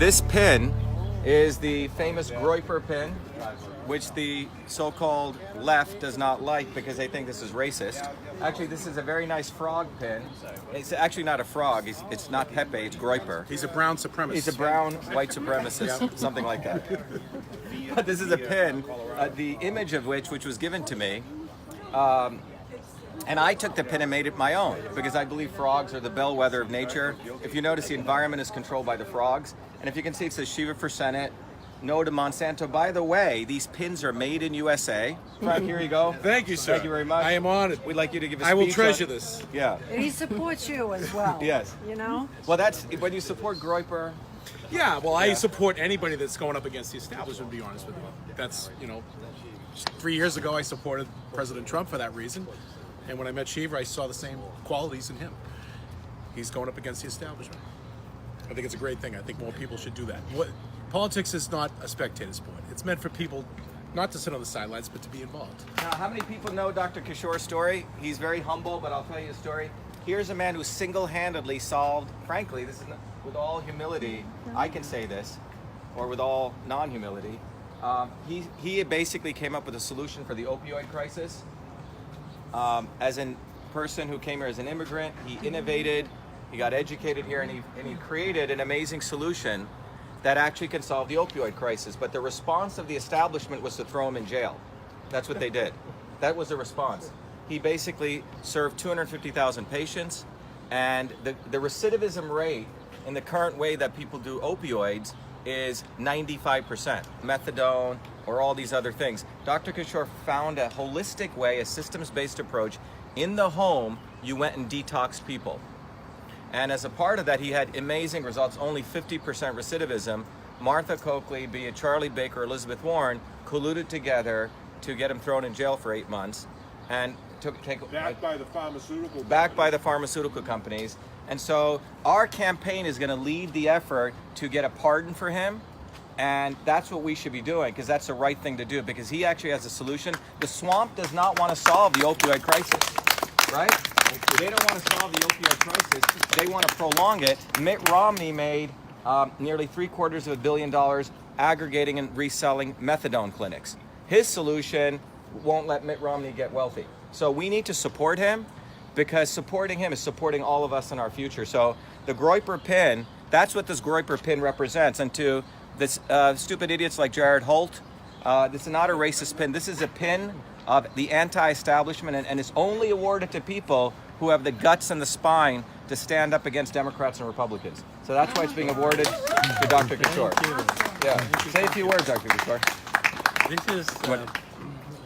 This pin is the famous Groyper pin, which the so-called left does not like because they think this is racist. Actually, this is a very nice frog pin. It's actually not a frog. It's not Pepe. It's Groyper. He's a brown supremacist. He's a brown white supremacist, something like that. But this is a pin, the image of which was given to me. And I took the pin and made it my own because I believe frogs are the bellwether of nature. If you notice, the environment is controlled by the frogs. And if you can see, it says Shiva for Senate, no to Monsanto. By the way, these pins are made in USA. Frank, here you go. Thank you, sir. Thank you very much. I am honored. We'd like you to give a speech. I will treasure on this. Yeah. He supports you as well. Yes. You know? Well, that's when you support Groyper. Yeah, well, I support anybody that's going up against the establishment, to be honest with you. That's, 3 years ago I supported President Trump for that reason. And when I met Shiva, I saw the same qualities in him. He's going up against the establishment. I think it's a great thing. I think more people should do that. Politics is not a spectator sport. It's meant for people not to sit on the sidelines, but to be involved. Now, how many people know Dr. Kishore's story? He's very humble, but I'll tell you a story. Here's a man who single-handedly solved, frankly, this is with all humility, I can say this, or with all non-humility, he basically came up with a solution for the opioid crisis. As a person who came here as an immigrant, he innovated, he got educated here, and he created an amazing solution that actually can solve the opioid crisis. But the response of the establishment was to throw him in jail. That's what they did. That was the response. He basically served 250,000 patients, and the recidivism rate in the current way that people do opioids is 95%, methadone or all these other things. Dr. Kishore found a holistic way, a systems-based approach. In the home, you went and detoxed people. And as a part of that, he had amazing results, only 50% recidivism. Martha Coakley, be it Charlie Baker, Elizabeth Warren, colluded together to get him thrown in jail for 8 months. And backed by the pharmaceutical backed by the pharmaceutical companies. And so our campaign is going to lead the effort to get a pardon for him. And that's what we should be doing, because that's the right thing to do, because he actually has a solution. The swamp does not want to solve the opioid crisis, right? They don't want to solve the opioid crisis. They want to prolong it. Mitt Romney made nearly $750 million aggregating and reselling methadone clinics. His solution won't let Mitt Romney get wealthy. So we need to support him, because supporting him is supporting all of us in our future. So the Groyper pin, that's what this Groyper pin represents. And to this stupid idiots like Jared Holt, this is not a racist pin. This is a pin of the anti-establishment, and it's only awarded to people who have the guts and the spine to stand up against Democrats and Republicans. So that's why it's being awarded to Dr. Kishore. Yeah. Say a few words, Dr. Kishore. This is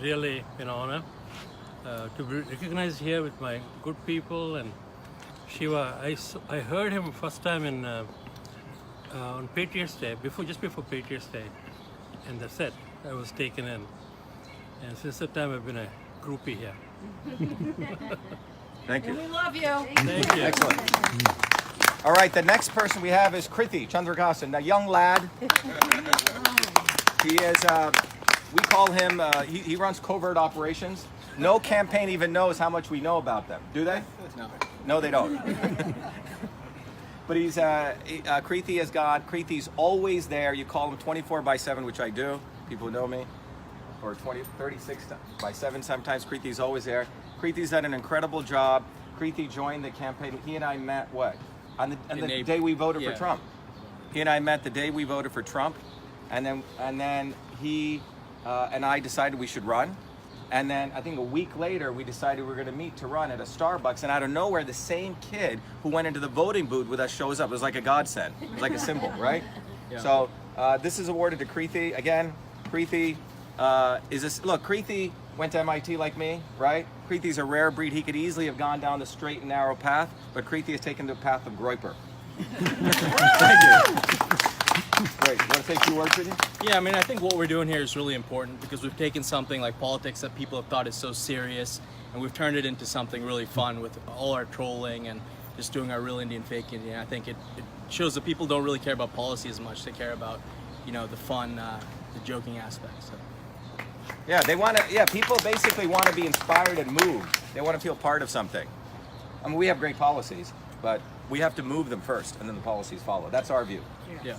really an honor to be recognized here with my good people. And Shiva, I heard him first time in on Patriots Day, just before Patriots Day, and that's it. I was taken in, and since that time I've been a groupie here. Thank you. We love you. Thank you. Excellent. All right, the next person we have is Krithi Chandrakasan, a young lad. He is, we call him, he runs covert operations. No campaign even knows how much we know about them. Do they? No. No, they don't. But he's, Krithi has got, Krithi's always there. You call him 24/7, which I do. People who know me. Or 36/7 sometimes. Krithi's always there. Krithi's done an incredible job. Krithi joined the campaign. He and I met on the day we voted for Trump. He and I met the day we voted for Trump, and then he and I decided we should run. And then I think a week later, we decided we were going to meet to run at a Starbucks. And out of nowhere, the same kid who went into the voting booth with us shows up. It was like a godsend. It was like a symbol, right? Yeah. So this is awarded to Krithi. Again, Krithi Krithi went to MIT like me, right? Krithi's a rare breed. He could easily have gone down the straight and narrow path, but Krithi has taken the path of Groyper. Thank you. Great. You want to say a few words, Krithi? Yeah, I mean, I think what we're doing here is really important, because we've taken something like politics that people have thought is so serious, and we've turned it into something really fun with all our trolling and just doing our real Indian fake Indian. I think it shows that people don't really care about policy as much. They care about, the fun, the joking aspects. So. Yeah, they want to. Yeah, people basically want to be inspired and moved. They want to feel part of something. I mean, we have great policies, but we have to move them first, and then the policies follow. That's our view. Yeah.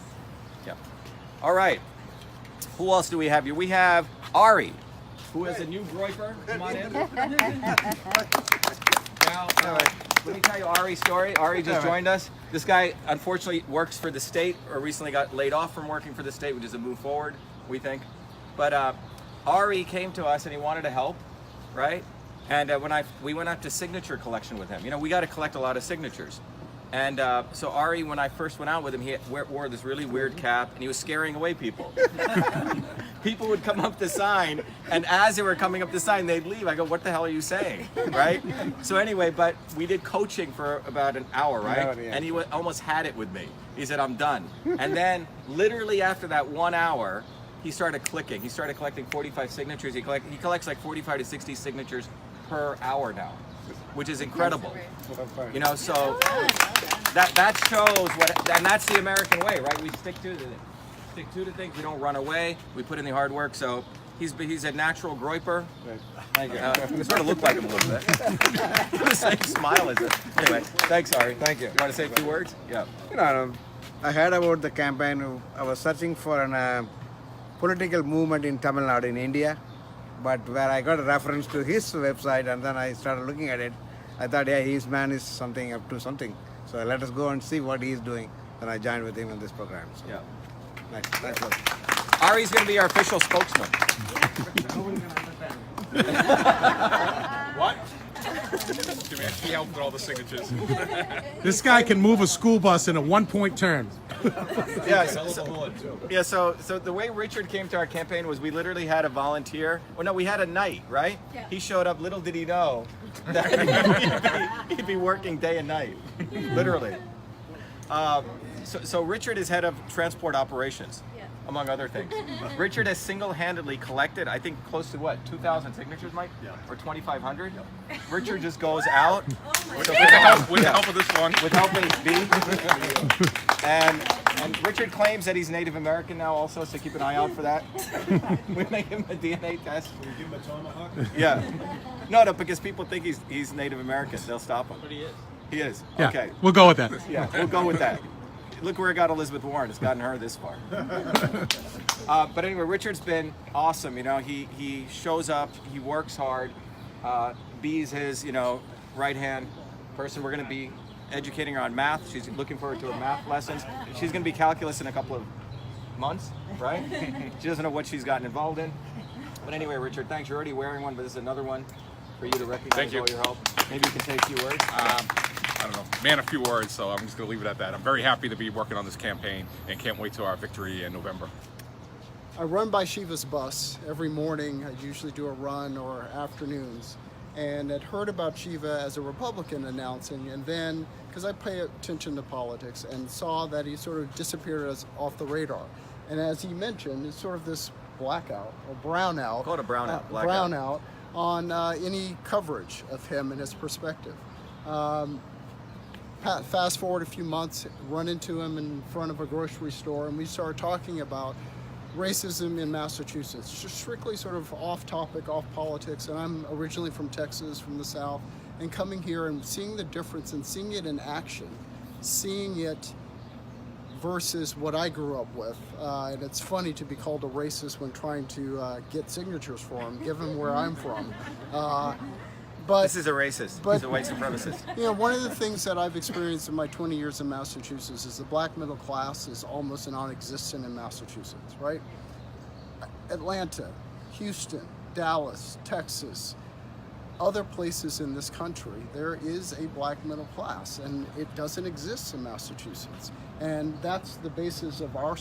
Yeah. All right. Who else do we have here? We have Ari, who is a new Groyper. Come on in. Now, let me tell you Ari's story. Ari just joined us. This guy, unfortunately, works for the state, or recently got laid off from working for the state, which is a move forward, we think. But Ari came to us and he wanted to help, right? And we went out to signature collection with him. You know, we got to collect a lot of signatures. And so Ari, when I first went out with him, he wore this really weird cap, and he was scaring away people. People would come up the sign, and as they were coming up the sign, they'd leave. I go, what the hell are you saying, right? So anyway, but we did coaching for about an hour, right? And he almost had it with me. He said, I'm done. And then literally after that 1 hour, he started clicking. He started collecting 45 signatures. He collects like 45 to 60 signatures per hour now, which is incredible. You know, so that shows what, and that's the American way, right? We stick to the things. We don't run away. We put in the hard work. So he's a natural Groyper. Thank you. You sort of look like him a little bit. The same smile as it. Anyway, thanks, Ari. Thank you. You want to say a few words? Yeah. You know, I heard about the campaign. I was searching for a political movement in Tamil Nadu in India, but where I got a reference to his website, and then I started looking at it. I thought, yeah, his man is something up to something. So let us go and see what he's doing. Then I joined with him in this program. So, Yeah. nice. Thanks a lot. Ari's going to be our official spokesman. What? He helped with all the signatures. This guy can move a school bus in a 1-point turn. Yeah, so the way Richard came to our campaign was we literally had a volunteer. Well, no, we had a night, right? Yeah. He showed up. Little did he know that he'd be working day and night, literally. So Richard is head of transport operations, among other things. Richard has single-handedly collected, I think, close to what, 2,000 signatures, Mike? Yeah. Or 2,500? Yeah. Richard just goes out with the help of this one, with help of B. And Richard claims that he's Native American now also, so keep an eye out for that. We make him a DNA test. Can we give him a tomahawk? Yeah. No, because people think he's Native American. They'll stop him. But he is. He is. Yeah, Okay. we'll go with that. Yeah, we'll go with that. Look where it got Elizabeth Warren. It's gotten her this far. But anyway, Richard's been awesome. You know, he shows up. He works hard. B's his, right-hand person. We're going to be educating her on math. She's looking forward to her math lessons. She's going to be calculus in a couple of months, right? She doesn't know what she's gotten involved in. But anyway, Richard, thanks. You're already wearing one, but this is another one for you to recognize all your help. Maybe you can say a few words. I don't know, man, a few words, so I'm just going to leave it at that. I'm very happy to be working on this campaign and can't wait till our victory in November. I run by Shiva's bus every morning. I usually do a run or afternoons, and had heard about Shiva as a Republican announcing, and then, because I pay attention to politics, and saw that he sort of disappeared as off the radar. And as he mentioned, it's sort of this blackout or brownout. Call it a brownout. Brownout on any coverage of him and his perspective. Fast forward a few months, run into him in front of a grocery store, and we started talking about racism in Massachusetts, just strictly sort of off topic, off politics. And I'm originally from Texas, from the South, and coming here and seeing the difference and seeing it in action, seeing it versus what I grew up with. And it's funny to be called a racist when trying to get signatures for him, given where I'm from. But This is a racist. He's a white supremacist. you know, one of the things that I've experienced in my 20 years in Massachusetts is the black middle class is almost non-existent in Massachusetts, right? Atlanta, Houston, Dallas, Texas, other places in this country, there is a black middle class, and it doesn't exist in Massachusetts. And that's the basis of our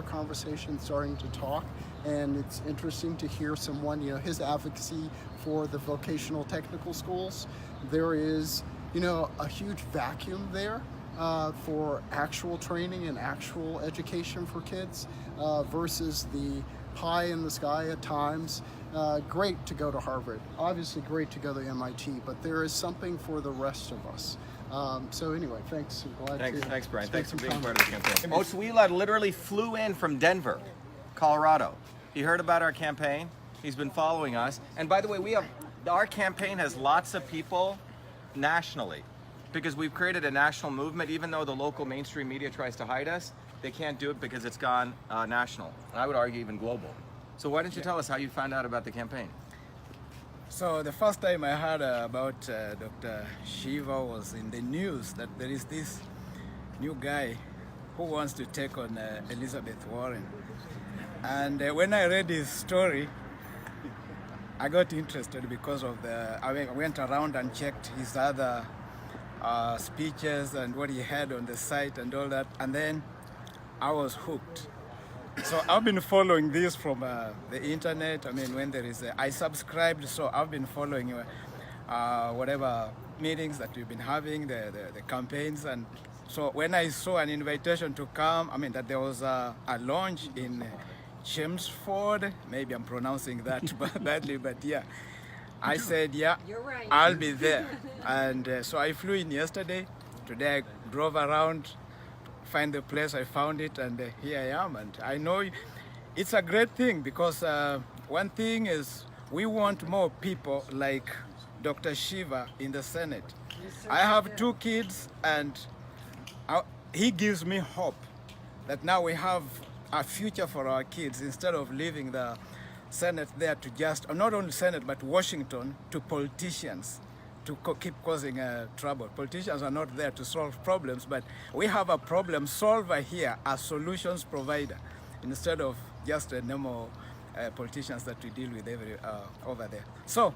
conversation, starting to talk. And it's interesting to hear someone, his advocacy for the vocational technical schools. There is, a huge vacuum there for actual training and actual education for kids versus the pie in the sky at times. Great to go to Harvard, obviously great to go to MIT, but there is something for the rest of us. So anyway, thanks. Thanks, Brian. Thanks for being part of the campaign. Otswila literally flew in from Denver, Colorado. He heard about our campaign. He's been following us. And by the way, our campaign has lots of people nationally because we've created a national movement. Even though the local mainstream media tries to hide us, they can't do it because it's gone national, and I would argue even global. So why don't you tell us how you found out about the campaign? So the first time I heard about Dr. Shiva was in the news that there is this new guy who wants to take on Elizabeth Warren. And when I read his story, I got interested because of I went around and checked his other speeches and what he had on the site and all that, and then I was hooked. So I've been following this from the internet. I mean, when there is I subscribed, so I've been following whatever meetings that we've been having, the campaigns. And so when I saw an invitation to come, I mean, that there was a launch in Chelmsford, maybe I'm pronouncing that badly, but yeah, I said, yeah, You're right. I'll be there. And so I flew in yesterday. Today I drove around, find the place, I found it, and here I am. And I know it's a great thing because one thing is we want more people like Dr. Shiva in the Senate. I have 2 kids, and he gives me hope that now we have a future for our kids instead of leaving the Senate there to just, not only Senate, but Washington, to politicians to keep causing trouble. Politicians are not there to solve problems, but we have a problem solver here, a solutions provider, instead of just normal politicians that we deal with over there. So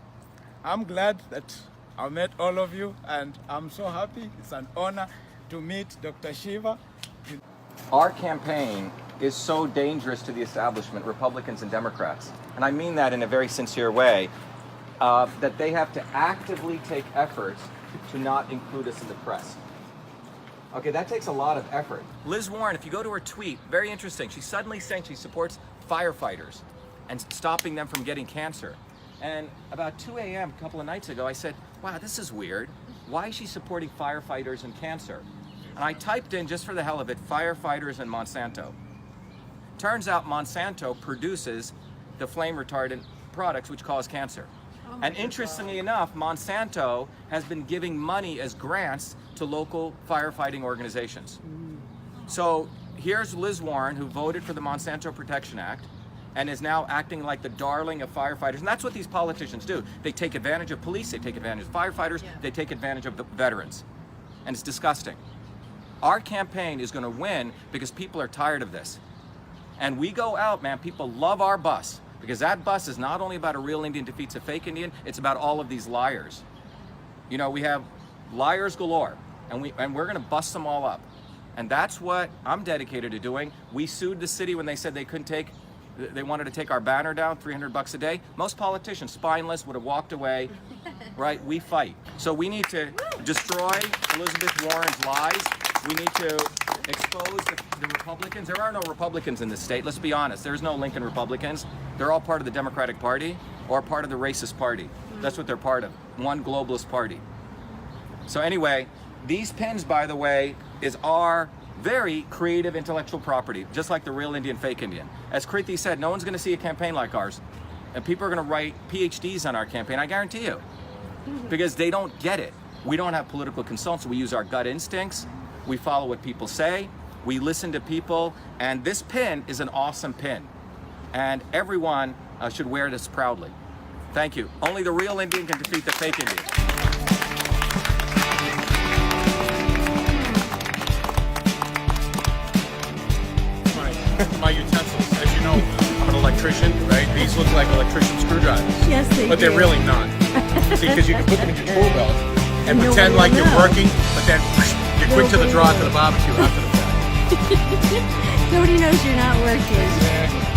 I'm glad that I met all of you, and I'm so happy. It's an honor to meet Dr. Shiva. Our campaign is so dangerous to the establishment, Republicans and Democrats, and I mean that in a very sincere way, that they have to actively take efforts to not include us in the press. Okay, that takes a lot of effort. Liz Warren, if you go to her tweet, very interesting, she's suddenly saying she supports firefighters and stopping them from getting cancer. And about 2 a.m. a couple of nights ago, I said, wow, this is weird. Why is she supporting firefighters and cancer? And I typed in, just for the hell of it, firefighters and Monsanto. Turns out Monsanto produces the flame retardant products which cause cancer. And interestingly enough, Monsanto has been giving money as grants to local firefighting organizations. So here's Liz Warren, who voted for the Monsanto Protection Act and is now acting like the darling of firefighters. And that's what these politicians do. They take advantage of police, they take advantage of firefighters, they take advantage of the veterans. And it's disgusting. Our campaign is going to win because people are tired of this. And we go out, man, people love our bus. Because that bus is not only about a real Indian defeats a fake Indian, it's about all of these liars. You know, we have liars galore, and we're gonna bust them all up. And that's what I'm dedicated to doing. We sued the city when they said they wanted to take our banner down, $300 a day. Most politicians, spineless, would have walked away, right? We fight. So we need to destroy Elizabeth Warren's lies. We need to expose the Republicans. There are no Republicans in this state, let's be honest. There's no Lincoln Republicans. They're all part of the Democratic Party or part of the racist party. That's what they're part of, one globalist party. So anyway, these pins, by the way, is our very creative intellectual property, just like the real Indian, fake Indian. As Kriti said, no one's gonna see a campaign like ours. And people are gonna write PhDs on our campaign, I guarantee you. Because they don't get it. We don't have political consultants, we use our gut instincts. We follow what people say, we listen to people, and this pin is an awesome pin. And everyone should wear this proudly. Thank you. Only the real Indian can defeat the fake Indian. My utensils, as you know, I'm an electrician, right? These look like electrician screwdrivers. Yes, they But they're do. really not. See, because you can put them in your tool belt and No pretend one like will you're know. working, but then you're quick to the draw to the barbecue after the fact. Nobody knows you're not working. Exactly.